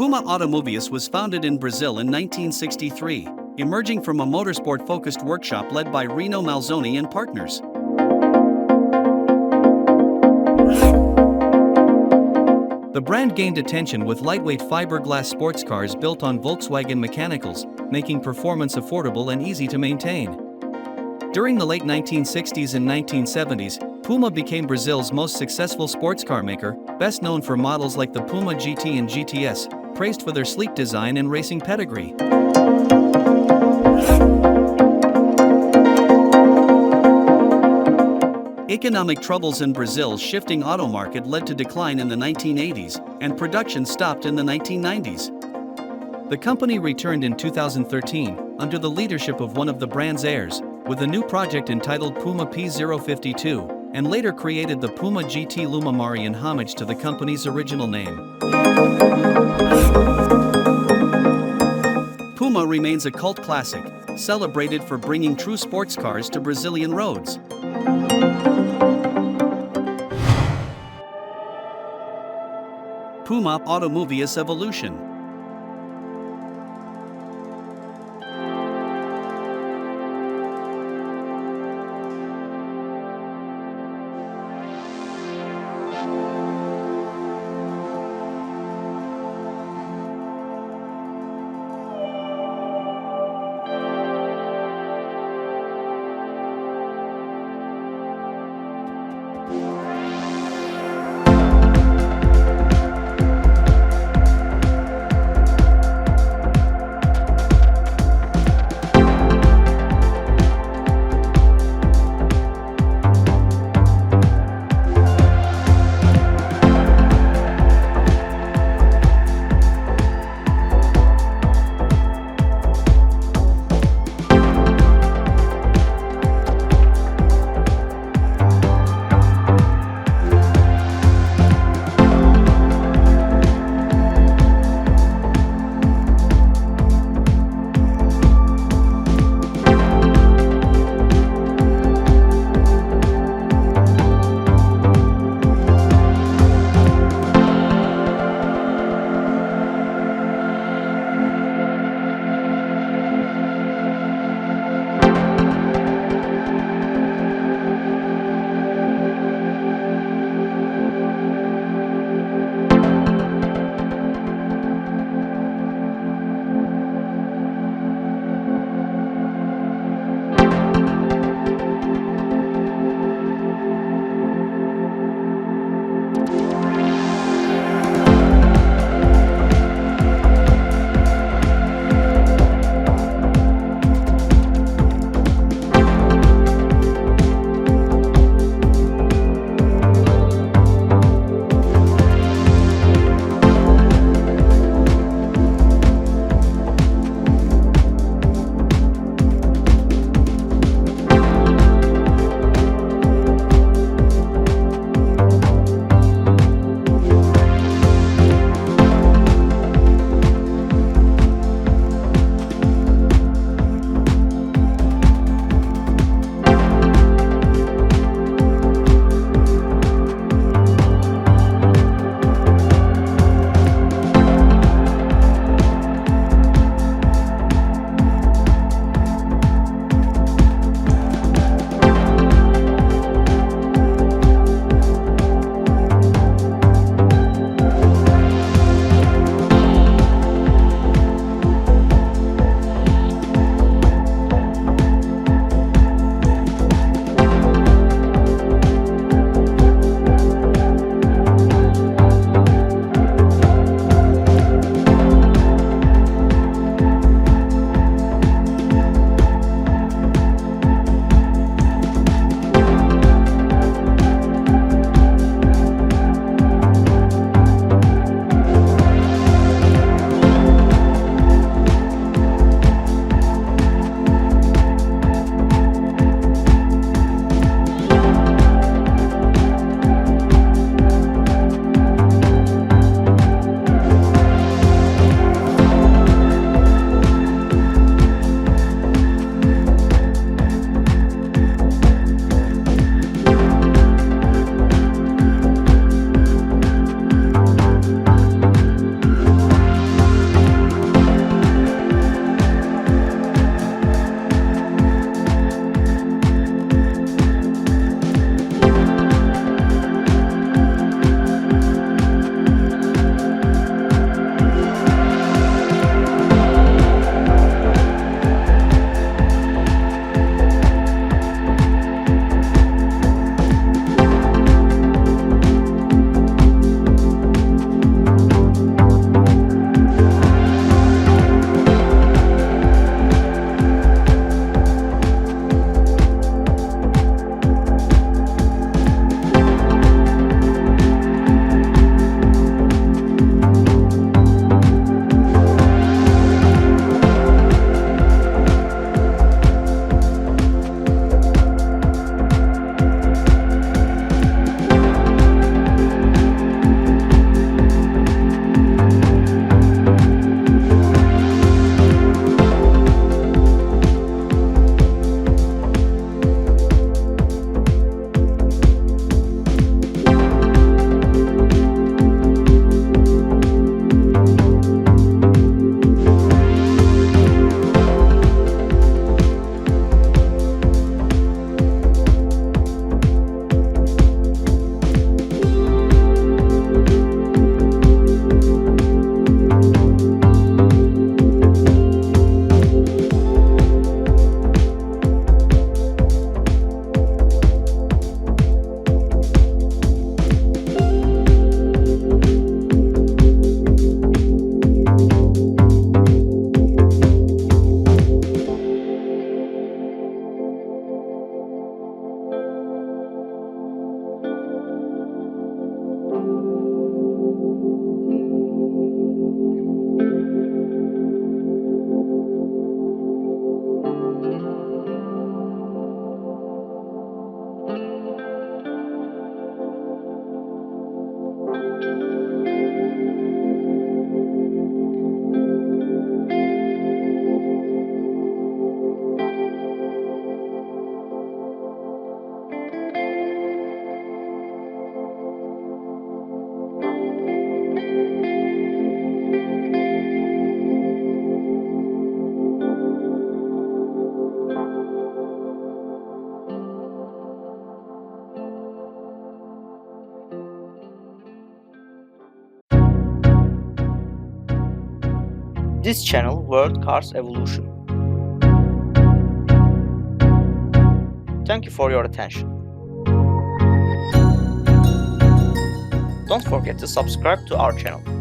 Puma Automovius was founded in Brazil in 1963, emerging from a motorsport-focused workshop led by Rino Malzoni and partners. The brand gained attention with lightweight fiberglass sports cars built on Volkswagen mechanicals, making performance affordable and easy to maintain. During the late 1960s and 1970s, Puma became Brazil's most successful sports car maker, best known for models like the Puma GT and GTS, praised for their sleek design and racing pedigree. Economic troubles in Brazil's shifting auto market led to decline in the 1980s, and production stopped in the 1990s. The company returned in 2013, under the leadership of one of the brand's heirs, with a new project entitled Puma P-052, and later created the Puma GT Lumimari in homage to the company's original name. Puma remains a cult classic, celebrated for bringing true sports cars to Brazilian roads. Puma Automovius evolution. this channel, World Cars Evolution. Thank you for your attention. Don't forget to subscribe to our channel.